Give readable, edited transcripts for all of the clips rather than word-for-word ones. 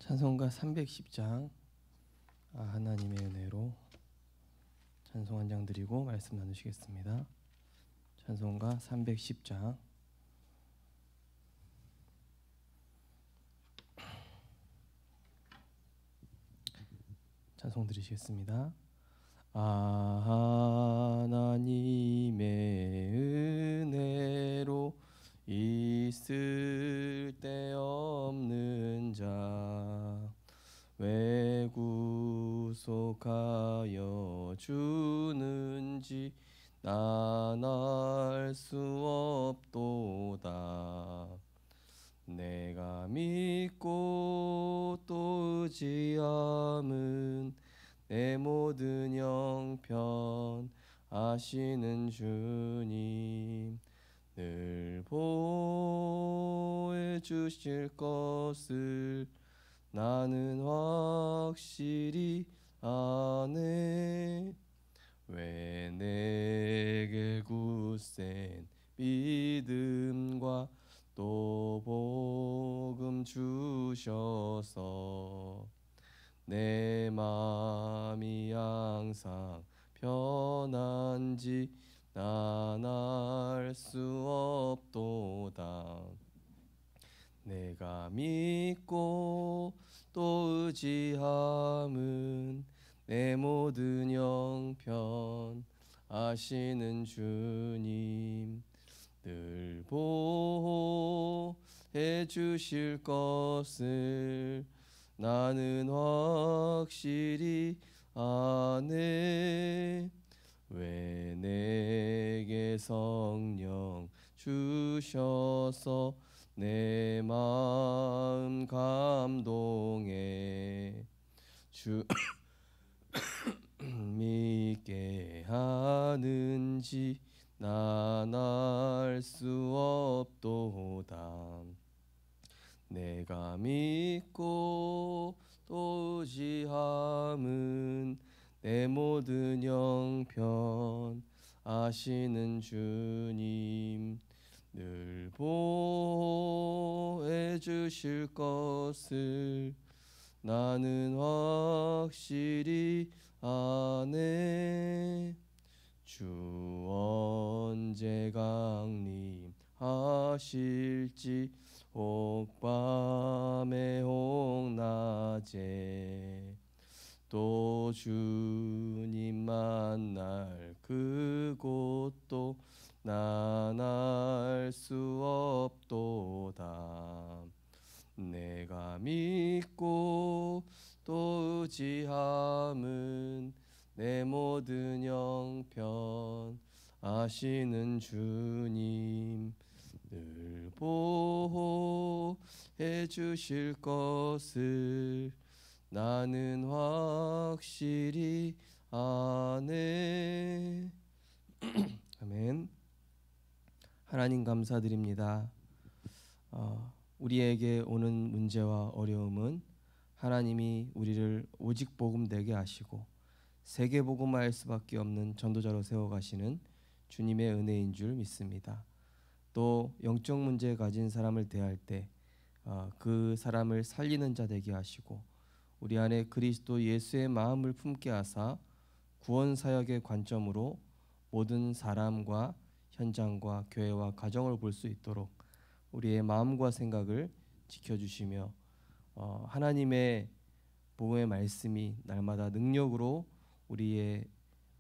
찬송가 310장 하나님의 은혜로 찬송 한 장 드리고 말씀 나누시겠습니다. 찬송가 310장 찬송 드리시겠습니다. 하나님의 은혜로 있을 데 없는 자 왜 구속하여 주는지 난 알 수 없도다. 내가 믿고 또 의지함은 내 모든 형편 아시는 주님 늘 보호해 주실 것을 나는 확실히 아네. 왜 내게 굳센 믿음과 또 복음 주셔서 내 마음이 항상 편한지 난 알 수 없도다. 내가 믿고 또 의지함은 내 모든 형편 아시는 주님 늘 보호해 주실 것을 나는 확실히 아네. 왜 내게 성령 주셔서 내 마음 감동해 주 믿게 하는지 난 알 수 없도다. 내가 믿고 또 의지함은 내 모든 형편 아시는 주님 늘 보호해 주실 것을 나는 확실히 아네. 주 언제 강림하실지 혹 밤에 혹 낮에 또 주님 만날 그곳도 난 알 수 없도다. 내가 믿고 또 의지함은 내 모든 형편 아시는 주님 늘 보호해 주실 것을 나는 확실히 아네. 아멘. 하나님 감사드립니다. 우리에게 오는 문제와 어려움은 하나님이 우리를 오직 복음 되게 하시고 세계 복음화할 수밖에 없는 전도자로 세워가시는 주님의 은혜인 줄 믿습니다. 또 영적 문제 가진 사람을 대할 때 그 사람을 살리는 자 되게 하시고 우리 안에 그리스도 예수의 마음을 품게 하사 구원 사역의 관점으로 모든 사람과 현장과 교회와 가정을 볼 수 있도록 우리의 마음과 생각을 지켜주시며 하나님의 복음의 말씀이 날마다 능력으로 우리의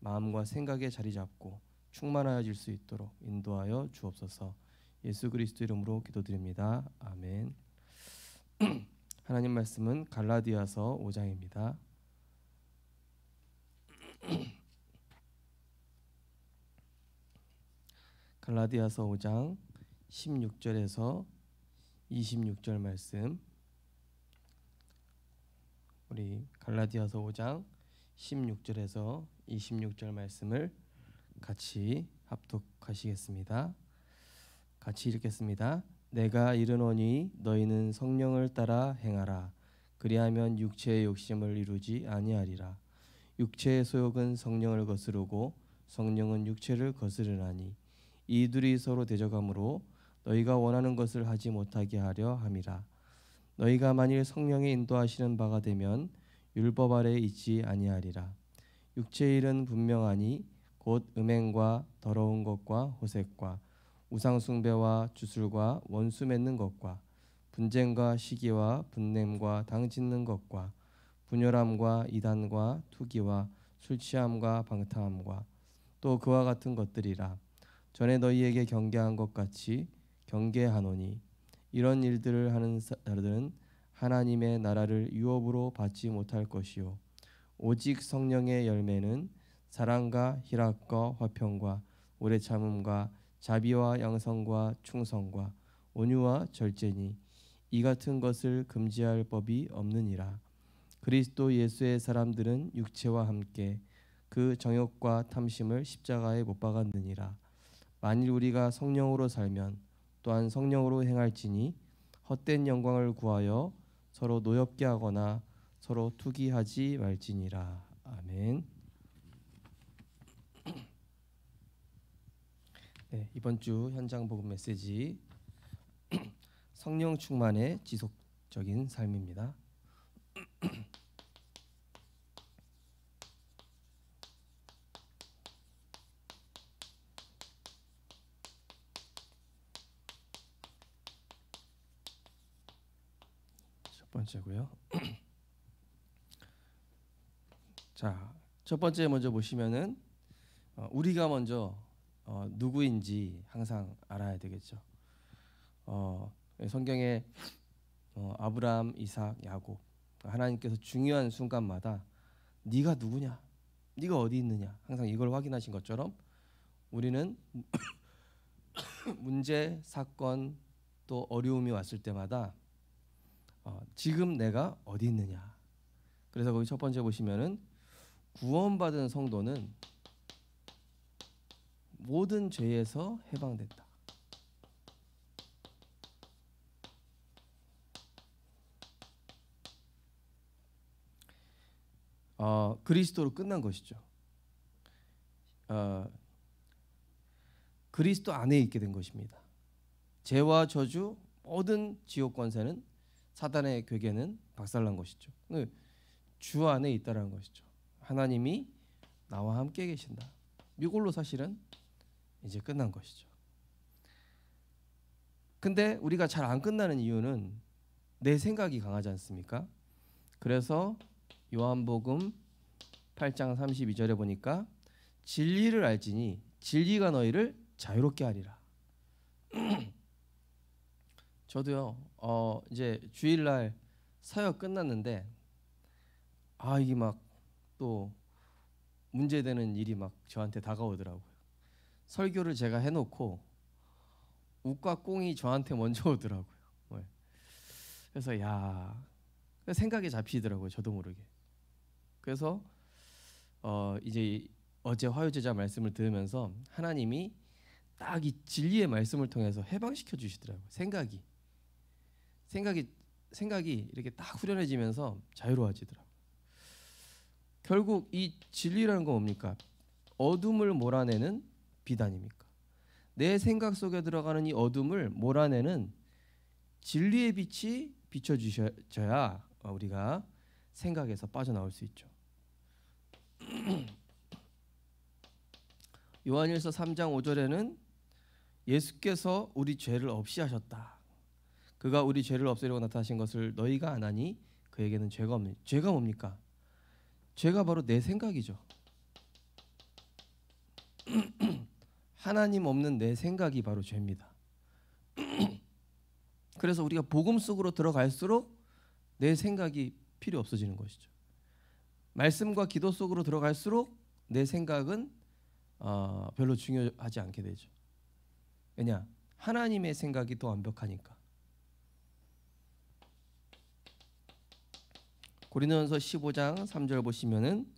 마음과 생각에 자리 잡고 충만하여질 수 있도록 인도하여 주옵소서. 예수 그리스도 이름으로 기도드립니다. 아멘. 하나님 말씀은 갈라디아서 5장입니다. 갈라디아서 5장 16절에서 26절 말씀. 우리 갈라디아서 5장 16절에서 26절 말씀을 같이 합독하시겠습니다. 같이 읽겠습니다. 내가 이르노니 너희는 성령을 따라 행하라. 그리하면 육체의 욕심을 이루지 아니하리라. 육체의 소욕은 성령을 거스르고 성령은 육체를 거스르나니 이 둘이 서로 대적하므로 너희가 원하는 것을 하지 못하게 하려 함이라. 너희가 만일 성령의 인도하시는 바가 되면 율법 아래에 있지 아니하리라. 육체의 일은 분명하니 곧 음행과 더러운 것과 호색과 우상 숭배와 주술과 원수 맺는 것과 분쟁과 시기와 분냄과 당 짓는 것과 분열함과 이단과 투기와 술 취함과 방탕함과 또 그와 같은 것들이라. 전에 너희에게 경계한 것 같이 경계하노니 이런 일들을 하는 자들은 하나님의 나라를 유업으로 받지 못할 것이요 오직 성령의 열매는 사랑과 희락과 화평과 오래 참음과 자비와 양성과 충성과 온유와 절제니 이 같은 것을 금지할 법이 없느니라. 그리스도 예수의 사람들은 육체와 함께 그 정욕과 탐심을 십자가에 못 박았느니라. 만일 우리가 성령으로 살면 또한 성령으로 행할지니 헛된 영광을 구하여 서로 노엽게 하거나 서로 투기하지 말지니라. 아멘. 네, 이번 주 현장 복음 메시지 성령 충만의 지속적인 삶입니다. 첫 번째고요. 자, 첫 번째 먼저 보시면은 우리가 먼저 누구인지 항상 알아야 되겠죠. 성경에 아브라함, 이삭, 야곱 하나님께서 중요한 순간마다 네가 누구냐, 네가 어디 있느냐 항상 이걸 확인하신 것처럼 우리는 문제, 사건 또 어려움이 왔을 때마다 지금 내가 어디 있느냐. 그래서 거기 첫 번째 보시면은 구원받은 성도는 모든 죄에서 해방됐다. 그리스도로 끝난 것이죠. 그리스도 안에 있게 된 것입니다. 죄와 저주 모든 지옥 권세는 사단의 괴계는 박살난 것이죠. 주 안에 있다라는 것이죠. 하나님이 나와 함께 계신다. 이걸로 사실은 이제 끝난 것이죠. 근데 우리가 잘 안 끝나는 이유는 내 생각이 강하지 않습니까? 그래서 요한복음 8장 32절에 보니까 진리를 알지니 진리가 너희를 자유롭게 하리라. 저도요. 이제 주일날 사역 끝났는데 이게 막 또 문제되는 일이 막 저한테 다가오더라고요. 설교를 제가 해놓고 욱과 꽁이 저한테 먼저 오더라고요. 그래서 생각이 잡히더라고요. 저도 모르게. 그래서 이제 어제 화요제자 말씀을 들으면서 하나님이 딱 이 진리의 말씀을 통해서 해방시켜 주시더라고요. 생각이 이렇게 딱 후련해지면서 자유로워지더라고요. 결국 이 진리라는 건 뭡니까? 어둠을 몰아내는 빛 아닙니까? 내 생각 속에 들어가는 이 어둠을 몰아내는 진리의 빛이 비춰주셔야 우리가 생각에서 빠져나올 수 있죠. 요한일서 3장 5절에는 예수께서 우리 죄를 없이 하셨다. 그가 우리 죄를 없애려고 나타나신 것을 너희가 안 하니 그에게는 죄가 없는. 죄가 뭡니까? 죄가 바로 내 생각이죠. 하나님 없는 내 생각이 바로 죄입니다. 그래서 우리가 복음 속으로 들어갈수록 내 생각이 필요 없어지는 것이죠. 말씀과 기도 속으로 들어갈수록 내 생각은 별로 중요하지 않게 되죠. 왜냐? 하나님의 생각이 더 완벽하니까. 고린도전서 15장 3절 보시면은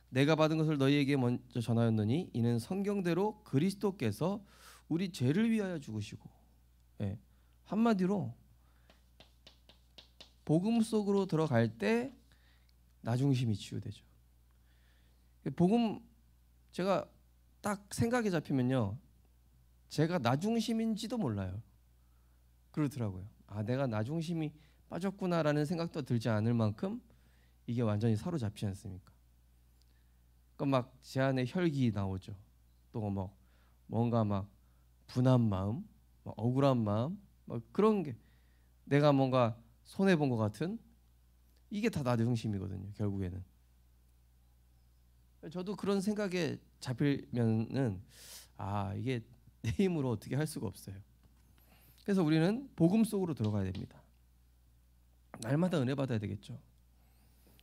내가 받은 것을 너희에게 먼저 전하였노니 이는 성경대로 그리스도께서 우리 죄를 위하여 죽으시고, 한마디로 복음 속으로 들어갈 때 나중심이 치유되죠. 복음 제가 딱 생각이 잡히면요, 제가 나중심인지도 몰라요. 그렇더라고요. 내가 나 중심이 빠졌구나라는 생각도 들지 않을 만큼 이게 완전히 사로잡지 않습니까? 그러니까 막 제 안에 혈기 나오죠. 또 막 뭔가 막 분한 마음, 막 억울한 마음, 막 그런 게 내가 뭔가 손해 본 것 같은 이게 다 나 중심이거든요. 결국에는 저도 그런 생각에 잡히면은 이게 내 힘으로 어떻게 할 수가 없어요. 그래서 우리는 복음 속으로 들어가야 됩니다. 날마다 은혜 받아야 되겠죠.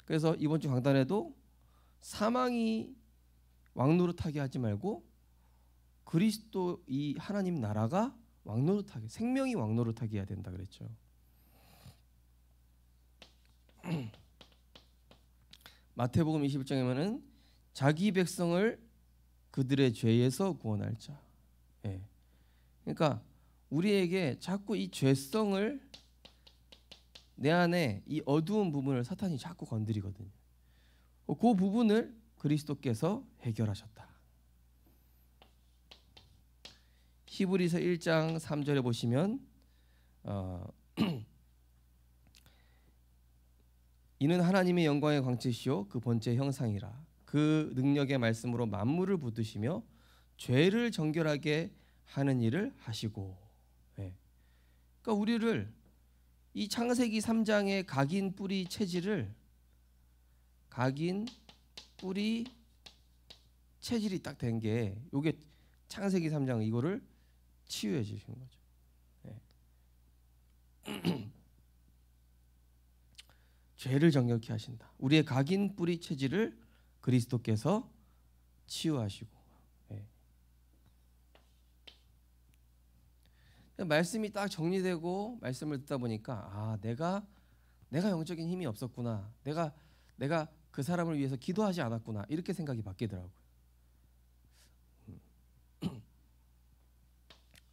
그래서 이번 주 강단에도 사망이 왕노릇하게 하지 말고 그리스도 이 하나님 나라가 왕노릇하게, 생명이 왕노릇하게 해야 된다 그랬죠. 마태복음 21장에는 자기 백성을 그들의 죄에서 구원할 자. 그러니까 우리에게 자꾸 이 죄성을, 내 안에 이 어두운 부분을 사탄이 자꾸 건드리거든요. 그 부분을 그리스도께서 해결하셨다. 히브리서 1장 3절에 보시면 이는 하나님의 영광의 광채시요 그 본체 형상이라 그 능력의 말씀으로 만물을 붙드시며 죄를 정결하게 하는 일을 하시고. 그러니까 우리를 이 창세기 3장의 각인 뿌리 체질을, 각인 뿌리 체질이 딱 된 게 요게 창세기 3장 이거를 치유해 주시는 거죠. 죄를 정결케 하신다. 우리의 각인 뿌리 체질을 그리스도께서 치유하시고. 말씀이 딱 정리되고 말씀을 듣다 보니까 내가 영적인 힘이 없었구나. 내가 그 사람을 위해서 기도하지 않았구나. 이렇게 생각이 바뀌더라고요.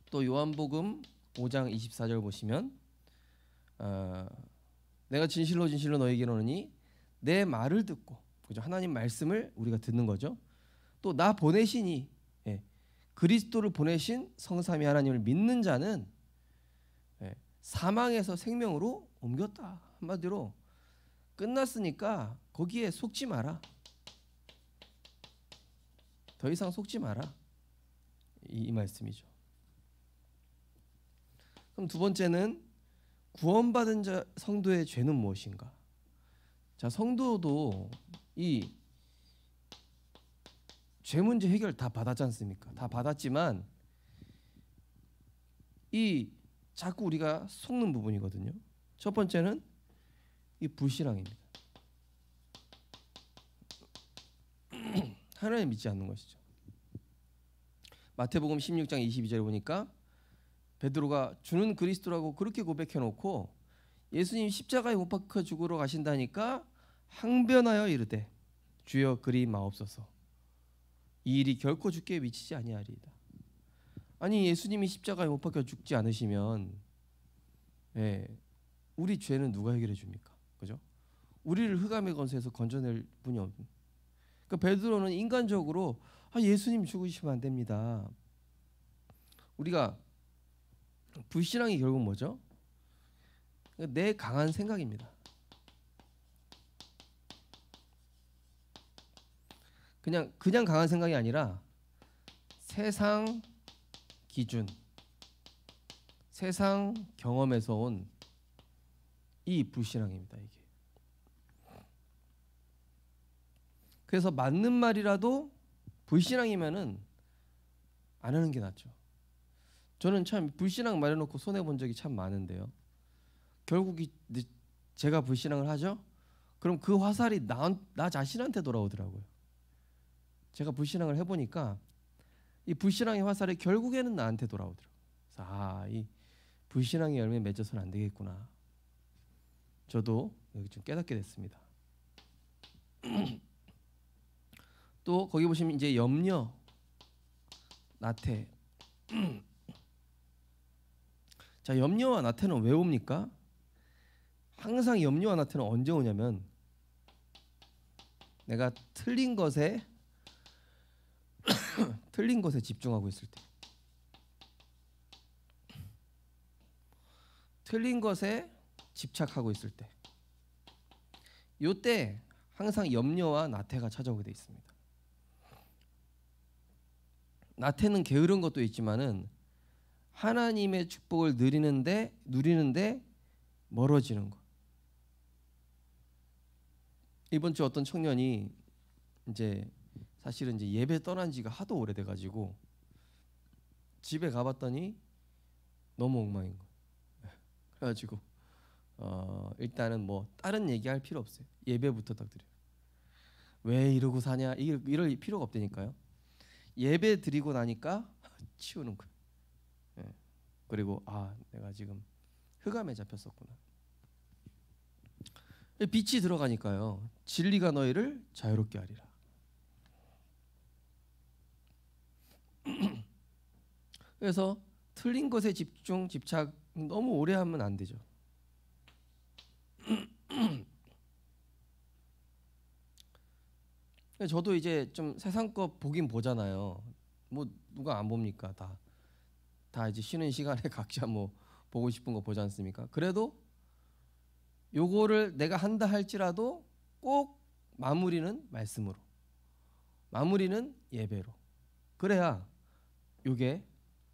또 요한복음 5장 24절 보시면 내가 진실로 진실로 너희에게 이르노니 내 말을 듣고, 그죠? 하나님 말씀을 우리가 듣는 거죠. 또 나 보내시니, 그리스도를 보내신 성삼위 하나님을 믿는 자는 사망에서 생명으로 옮겼다. 한마디로 끝났으니까 거기에 속지 마라. 더 이상 속지 마라. 이 말씀이죠. 그럼 두 번째는 구원받은 자 성도의 죄는 무엇인가? 자, 성도도 이 죄 문제 해결 다 받았지 않습니까? 다 받았지만 이 자꾸 우리가 속는 부분이거든요. 첫 번째는 이 불신앙입니다. 하나님 믿지 않는 것이죠. 마태복음 16장 22절에 보니까 베드로가 주는 그리스도라고 그렇게 고백해 놓고 예수님 십자가에 못 박혀 죽으러 가신다니까 항변하여 이르되 주여 그리 마옵소서 이 일이 결코 주께 미치지 아니하리이다. 아니 예수님이 십자가에 못 박혀 죽지 않으시면 우리 죄는 누가 해결해 줍니까? 그죠? 우리를 흑암의 권세에서 건져낼 분이 없는. 그러니까 베드로는 인간적으로 예수님 죽으시면 안 됩니다. 우리가 불신앙이 결국 뭐죠? 내 강한 생각입니다. 그냥 강한 생각이 아니라 세상 기준, 세상 경험에서 온 이 불신앙입니다. 이게. 그래서 맞는 말이라도 불신앙이면은 안 하는 게 낫죠. 저는 참 불신앙 말해놓고 손해 본 적이 참 많은데요. 결국 제가 불신앙을 하죠. 그럼 그 화살이 나 자신한테 돌아오더라고요. 제가 불신앙을 해보니까 이 불신앙의 화살이 결국에는 나한테 돌아오더라고요. 그래서 이 불신앙의 열매에 맺어서는 안 되겠구나. 저도 여기 좀 깨닫게 됐습니다. 또 거기 보시면 이제 염려, 나태. 자, 염려와 나태는 왜 옵니까? 항상 염려와 나태는 언제 오냐면 내가 틀린 것에 집중하고 있을 때. 틀린 것에 집착하고 있을 때, 요때 항상 염려와 나태가 찾아오게 돼 있습니다. 나태는 게으른 것도 있지만은 하나님의 축복을 누리는데 멀어지는 것. 이번 주 어떤 청년이 사실은 예배 떠난 지가 하도 오래돼 가지고 집에 가봤더니 너무 엉망인 거예요. 그래가지고 일단은 뭐 다른 얘기할 필요 없어요. 예배부터 딱 드려요. 왜 이러고 사냐, 이럴 필요가 없다니까요. 예배 드리고 나니까 치우는 거예요. 예. 그리고 내가 지금 흑암에 잡혔었구나. 빛이 들어가니까요. 진리가 너희를 자유롭게 하리라. 그래서 틀린 것에 집착 너무 오래 하면 안 되죠. 저도 이제 좀 세상 거 보긴 보잖아요. 뭐 누가 안 봅니까? 다 이제 쉬는 시간에 각자 뭐 보고 싶은 거 보지 않습니까? 그래도 요거를 내가 한다 할지라도 꼭 마무리는 말씀으로, 마무리는 예배로. 그래야 요게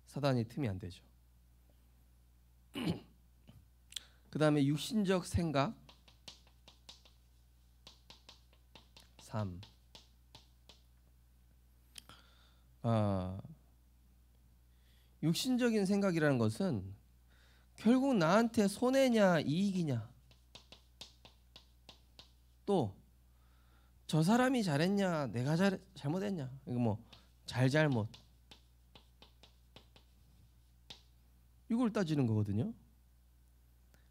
사단의 틈이 안 되죠. 그 다음에 육신적 생각 3. 육신적인 생각이라는 것은 결국 나한테 손해냐 이익이냐, 또 저 사람이 잘했냐 내가 잘못했냐, 이거 뭐 잘못 이걸 따지는 거거든요.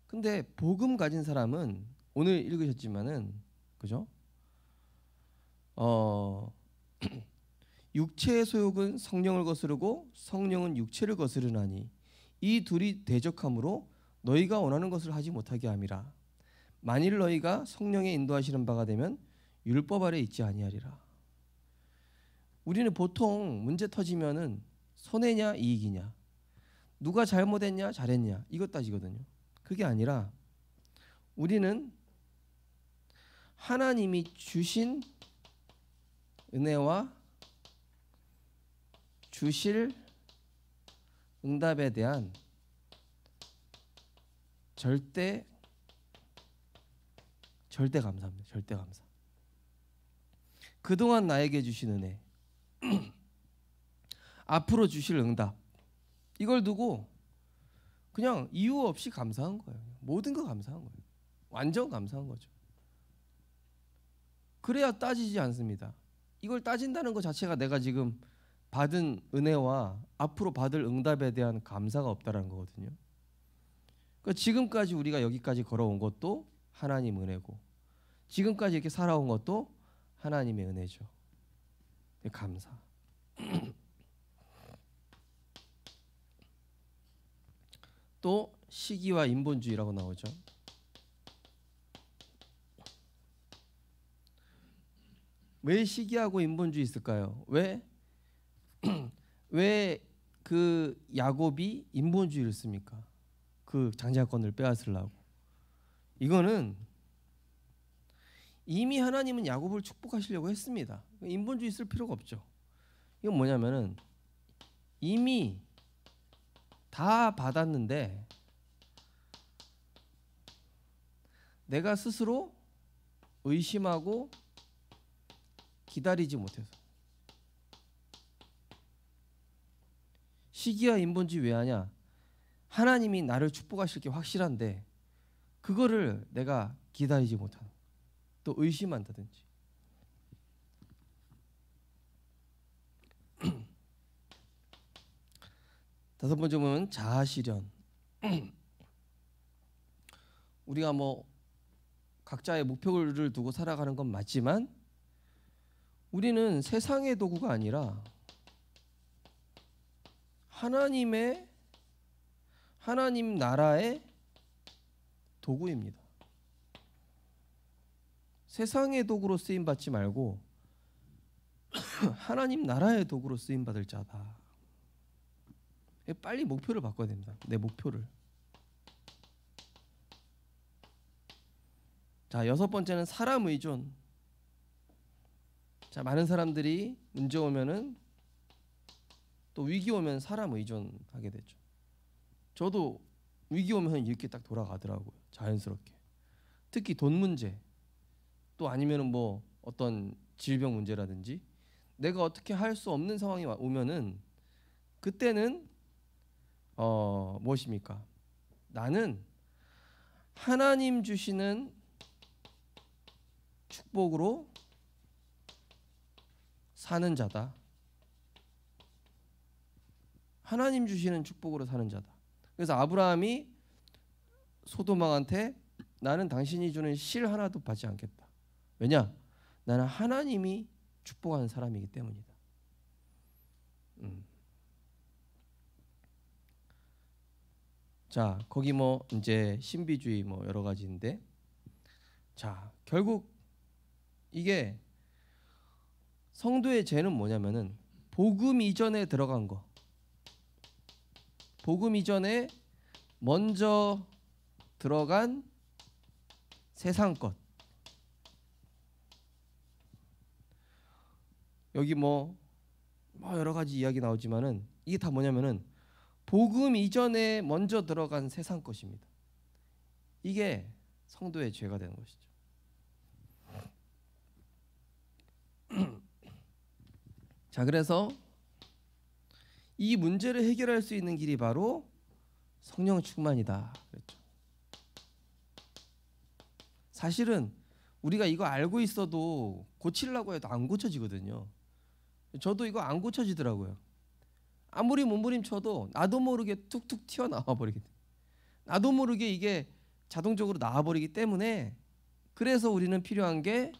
근데 복음 가진 사람은 오늘 읽으셨지만은 그죠? 육체의 소욕은 성령을 거스르고 성령은 육체를 거스르나니 이 둘이 대적함으로 너희가 원하는 것을 하지 못하게 함이라. 만일 너희가 성령의 인도하시는 바가 되면 율법 아래 있지 아니하리라. 우리는 보통 문제 터지면은 손해냐 이익이냐, 누가 잘못했냐 잘했냐 이것 따지거든요. 그게 아니라 우리는 하나님이 주신 은혜와 주실 응답에 대한 절대 감사합니다. 절대 감사. 그동안 나에게 주신 은혜, 앞으로 주실 응답, 이걸 두고 그냥 이유 없이 감사한 거예요. 모든 거 감사한 거예요. 완전 감사한 거죠. 그래야 따지지 않습니다. 이걸 따진다는 것 자체가 내가 지금 받은 은혜와 앞으로 받을 응답에 대한 감사가 없다라는 거거든요. 그러니까 지금까지 우리가 여기까지 걸어온 것도 하나님 은혜고, 지금까지 이렇게 살아온 것도 하나님의 은혜죠. 감사. 또 시기와 인본주의라고 나오죠. 왜 시기하고 인본주의 있을까요? 왜 그 야곱이 인본주의를 씁니까? 그 장자권을 빼앗으려고. 이거는 이미 하나님은 야곱을 축복하시려고 했습니다. 인본주의 쓸 필요가 없죠. 이건 뭐냐면은 이미 다 받았는데 내가 스스로 의심하고 기다리지 못해서. 시기와 인본주의 왜 하냐? 하나님이 나를 축복하실 게 확실한데 그거를 내가 기다리지 못하는, 또 의심한다든지. 다섯 번째 보면 자아실현. 우리가 뭐 각자의 목표를 두고 살아가는 건 맞지만 우리는 세상의 도구가 아니라 하나님 나라의 도구입니다. 세상의 도구로 쓰임 받지 말고 하나님 나라의 도구로 쓰임 받을 자다. 빨리 목표를 바꿔야 됩니다. 내 목표를. 자, 여섯 번째는 사람 의존. 자, 많은 사람들이 문제 오면은 또 위기 오면 사람 의존하게 되죠. 저도 위기 오면 이렇게 딱 돌아가더라고요. 자연스럽게. 특히 돈 문제, 또 아니면은 뭐 어떤 질병 문제라든지 내가 어떻게 할 수 없는 상황이 오면은 그때는 무엇입니까? 나는 하나님 주시는 축복으로 사는 자다. 하나님 주시는 축복으로 사는 자다. 그래서 아브라함이 소돔 왕한테 나는 당신이 주는 실 하나도 받지 않겠다. 왜냐? 나는 하나님이 축복하는 사람이기 때문이다. 자, 거기 뭐 이제 신비주의 뭐 여러 가지인데, 자, 결국 이게 성도의 죄는 뭐냐면은 복음 이전에 들어간 거, 복음 이전에 먼저 들어간 세상 것. 여기 뭐 여러 가지 이야기 나오지만은 이게 다 뭐냐면은 복음 이전에 먼저 들어간 세상 것입니다. 이게 성도의 죄가 되는 것이죠. 자, 그래서 이 문제를 해결할 수 있는 길이 바로 성령 충만이다 그랬죠. 사실은 우리가 이거 알고 있어도 고치려고 해도 안 고쳐지거든요. 저도 이거 안 고쳐지더라고요. 아무리 몸부림쳐도 나도 모르게 툭툭 튀어나와 버리게 돼. 나도 모르게 이게 자동적으로 나와 버리기 때문에, 그래서 우리는 필요한 게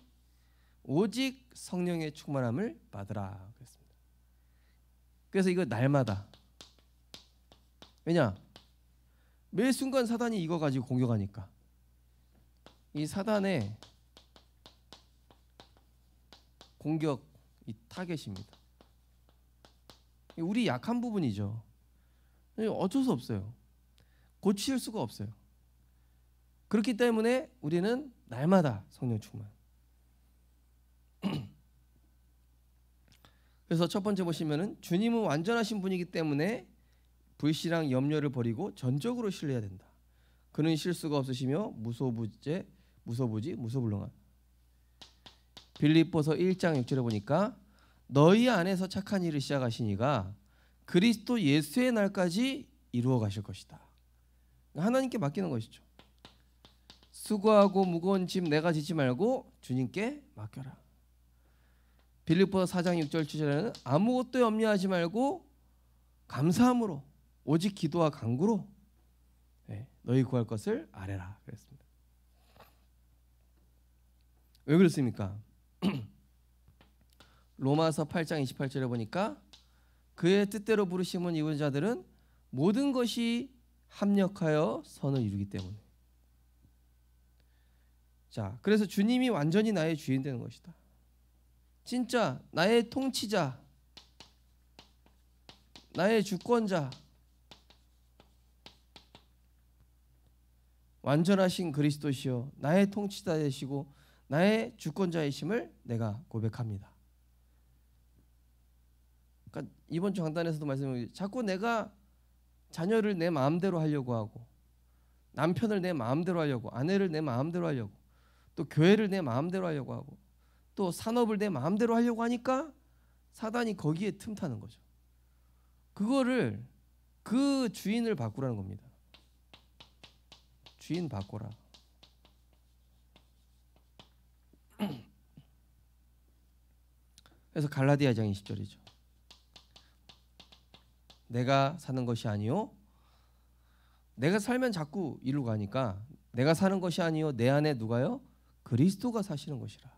오직 성령의 충만함을 받으라 그랬습니다. 그래서 이거 날마다, 왜냐? 매 순간 사단이 이거 가지고 공격하니까. 이 사단의 공격, 이 타겟입니다. 우리 약한 부분이죠. 어쩔 수 없어요. 고칠 수가 없어요. 그렇기 때문에 우리는 날마다 성령 충만. 그래서 첫 번째 보시면은 주님은 완전하신 분이기 때문에 불신앙 염려를 버리고 전적으로 신뢰해야 된다. 그는 실수가 없으시며 무소불능한. 빌립보서 1장 6절에 보니까 너희 안에서 착한 일을 시작하시니가 그리스도 예수의 날까지 이루어 가실 것이다. 하나님께 맡기는 것이죠. 수고하고 무거운 짐 내가 지지 말고 주님께 맡겨라. 빌립보서 4장 6절 7절에는 아무것도 염려하지 말고 감사함으로 오직 기도와 간구로 너희 구할 것을 아뢰라 그랬습니다. 왜 그렇습니까? 로마서 8장 28절에 보니까 그의 뜻대로 부르심은 입은 자들은 모든 것이 합력하여 선을 이루기 때문에. 자, 그래서 주님이 완전히 나의 주인 되는 것이다. 진짜 나의 통치자, 나의 주권자, 완전하신 그리스도시요 나의 통치자 되시고 나의 주권자이심을 내가 고백합니다. 그러니까 이번 주 강단에서도 말씀드렸는데 자꾸 내가 자녀를 내 마음대로 하려고 하고, 남편을 내 마음대로 하려고, 아내를 내 마음대로 하려고, 또 교회를 내 마음대로 하려고 하고, 또 산업을 내 마음대로 하려고 하니까 사단이 거기에 틈타는 거죠. 그거를, 그 주인을 바꾸라는 겁니다. 주인 바꿔라. 그래서 갈라디아 2장 20절이죠. 내가 사는 것이 아니요, 내가 살면 자꾸 이리로 가니까 내가 사는 것이 아니요 내 안에 누가요? 그리스도가 사시는 것이라.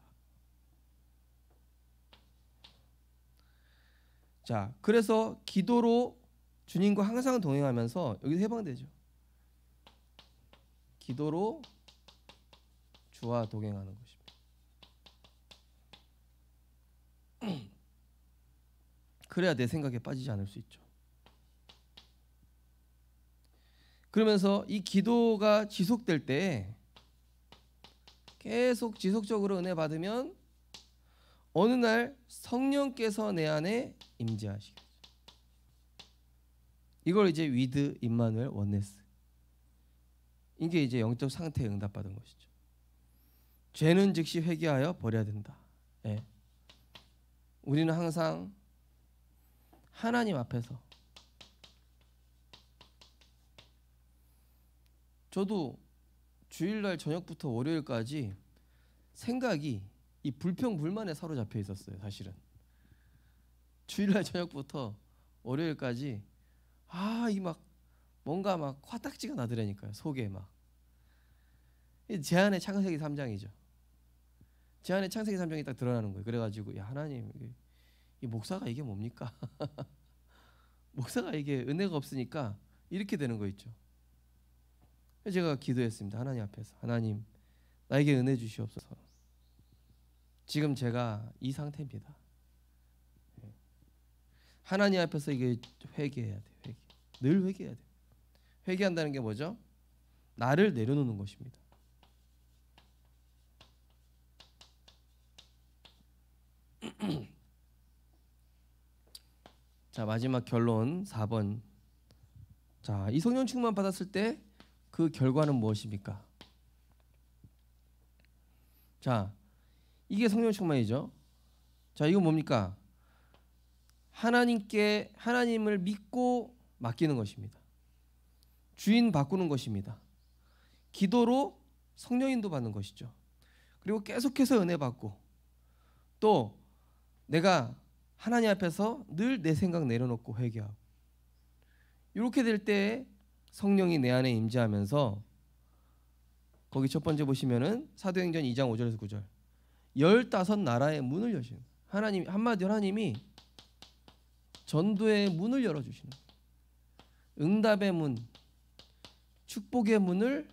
자, 그래서 기도로 주님과 항상 동행하면서 여기서 해방되죠. 기도로 주와 동행하는 것입니다. 그래야 내 생각에 빠지지 않을 수 있죠. 그러면서 이 기도가 지속될 때 계속 지속적으로 은혜 받으면 어느 날 성령께서 내 안에 임재하시겠죠. 이걸 이제 위드 임마누엘 원네스, 이게 이제 영적 상태에 응답받은 것이죠. 죄는 즉시 회개하여 버려야 된다. 예. 우리는 항상 하나님 앞에서, 저도 주일날 저녁부터 월요일까지 생각이 이 불평불만에 사로잡혀 있었어요. 사실은 주일날 저녁부터 월요일까지 이 막 뭔가 막 화딱지가 나더라니까요. 속에 막. 제 안에 창세기 3장이죠. 제 안에 창세기 3장이 딱 드러나는 거예요. 그래가지고 야 하나님, 이 목사가 이게 뭡니까? 목사가 이게 은혜가 없으니까 이렇게 되는 거 있죠. 제가 기도했습니다. 하나님 앞에서, 하나님 나에게 은혜 주시옵소서. 지금 제가 이 상태입니다. 하나님 앞에서 이게 회개해야 돼요. 회개. 늘 회개해야 돼요. 회개한다는 게 뭐죠? 나를 내려놓는 것입니다. 자, 마지막 결론 4번. 자, 이 성령 충만 받았을 때 그 결과는 무엇입니까? 자, 이게 성령 충만이죠. 자, 이건 뭡니까? 하나님을 믿고 맡기는 것입니다. 주인 바꾸는 것입니다. 기도로 성령인도 받는 것이죠. 그리고 계속해서 은혜 받고, 또 내가 하나님 앞에서 늘 내 생각 내려놓고 회개하고, 이렇게 될 때 성령이 내 안에 임재하면서, 거기 첫 번째 보시면은 사도행전 2장 5절에서 9절 15나라의 문을 여시는, 하나님 한마디로 하나님이 전도의 문을 열어주시는, 응답의 문, 축복의 문을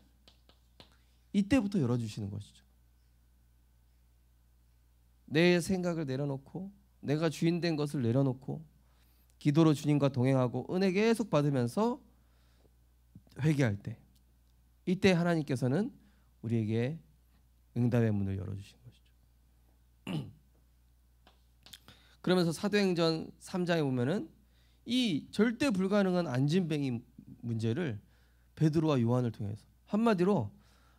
이때부터 열어주시는 것이죠. 내 생각을 내려놓고, 내가 주인 된 것을 내려놓고 기도로 주님과 동행하고 은혜 계속 받으면서 회개할 때, 이때 하나님께서는 우리에게 응답의 문을 열어주시는 것이죠. 그러면서 사도행전 3장에 보면은 이 절대 불가능한 안진뱅이 문제를 베드로와 요한을 통해서, 한마디로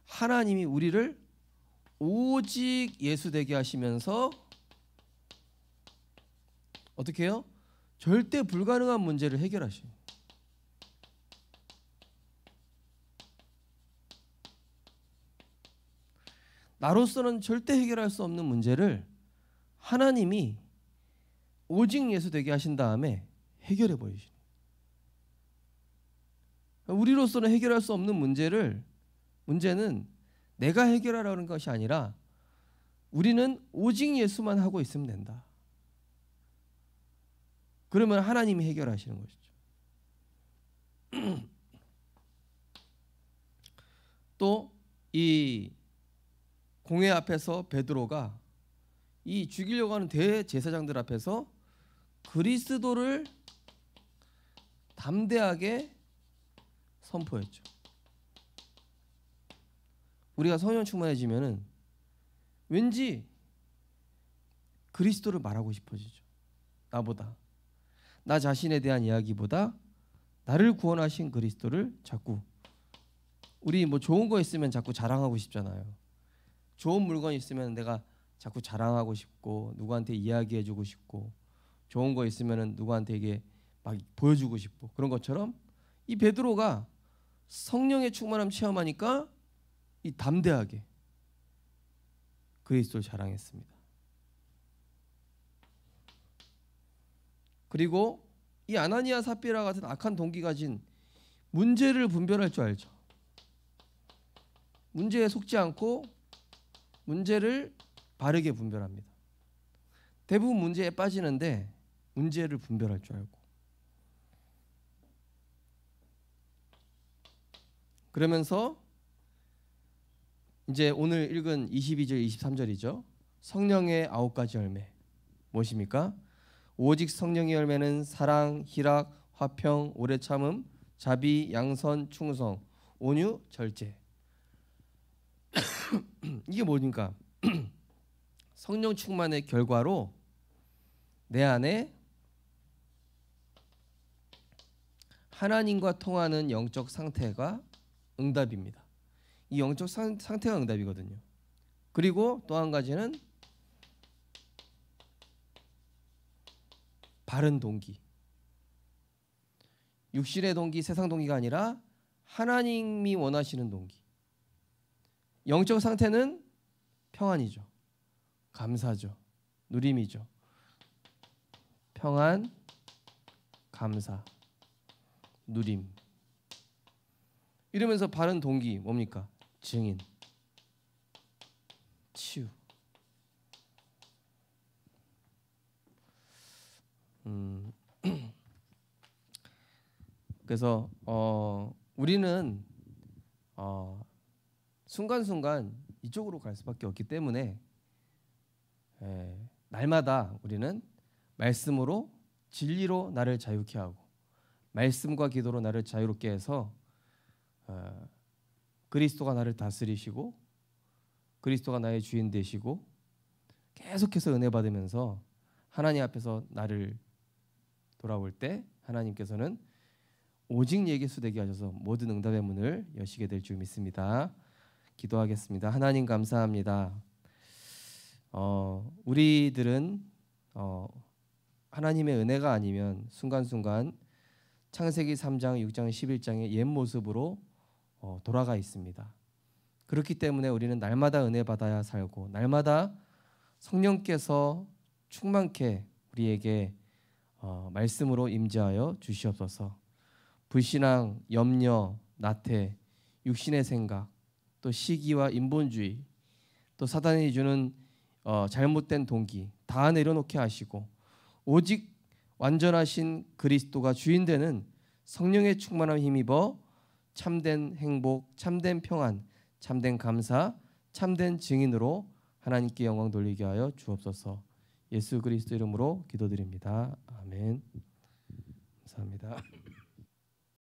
하나님이 우리를 오직 예수 되게 하시면서 어떻게 해요? 절대 불가능한 문제를 해결하시는, 나로서는 절대 해결할 수 없는 문제를 하나님이 오직 예수 되게 하신 다음에 해결해 보이시는, 우리로서는 해결할 수 없는 문제는 내가 해결하라는 것이 아니라 우리는 오직 예수만 하고 있으면 된다. 그러면 하나님이 해결하시는 것이죠. 또 이 공회 앞에서 베드로가 이 죽이려고 하는 대제사장들 앞에서 그리스도를 담대하게 선포했죠. 우리가 성령 충만해지면은 왠지 그리스도를 말하고 싶어지죠. 나보다, 나 자신에 대한 이야기보다 나를 구원하신 그리스도를 자꾸, 우리 뭐 좋은 거 있으면 자꾸 자랑하고 싶잖아요. 좋은 물건 있으면 내가 자꾸 자랑하고 싶고, 누구한테 이야기해주고 싶고, 좋은 거 있으면은 누구한테 이게 막 보여주고 싶고, 그런 것처럼 이 베드로가 성령의 충만함 체험하니까 이 담대하게 그리스도를 자랑했습니다. 그리고 이 아나니아 삽비라 같은 악한 동기 가진, 문제를 분별할 줄 알죠. 문제에 속지 않고 문제를 바르게 분별합니다. 대부분 문제에 빠지는데 문제를 분별할 줄 알고, 그러면서 이제 오늘 읽은 22절 23절이죠. 성령의 9가지 열매 무엇입니까? 오직 성령의 열매는 사랑, 희락, 화평, 오래 참음, 자비, 양선, 충성, 온유, 절제. 이게 뭐니까 성령 충만의 결과로 내 안에 하나님과 통하는 영적 상태가 응답입니다. 이 영적 상태가 응답이거든요. 그리고 또 한 가지는 바른 동기. 육신의 동기, 세상 동기가 아니라 하나님이 원하시는 동기. 영적 상태는 평안이죠. 감사죠. 누림이죠. 평안, 감사, 누림. 이러면서 바른 동기 뭡니까? 증인, 치유. 그래서 우리는 순간순간 이쪽으로 갈 수밖에 없기 때문에 날마다 우리는 말씀으로 진리로 나를 자유케 하고 말씀과 기도로 나를 자유롭게 해서 그리스도가 나를 다스리시고 그리스도가 나의 주인 되시고 계속해서 은혜 받으면서 하나님 앞에서 나를 돌아올 때 하나님께서는 오직 예기수 되게 하셔서 모든 응답의 문을 여시게 될 줄 믿습니다. 기도하겠습니다. 하나님 감사합니다. 우리들은 하나님의 은혜가 아니면 순간순간 창세기 3장, 6장, 11장의 옛 모습으로 돌아가 있습니다. 그렇기 때문에 우리는 날마다 은혜 받아야 살고 날마다 성령께서 충만케 우리에게 말씀으로 임재하여 주시옵소서. 불신앙, 염려, 나태, 육신의 생각, 또 시기와 인본주의, 또 사단이 주는 잘못된 동기 다 내려놓게 하시고 오직 완전하신 그리스도가 주인 되는 성령의 충만함 힘입어 참된 행복, 참된 평안, 참된 감사, 참된 증인으로 하나님께 영광 돌리게 하여 주옵소서. 예수 그리스도 이름으로 기도드립니다. 아멘. 감사합니다.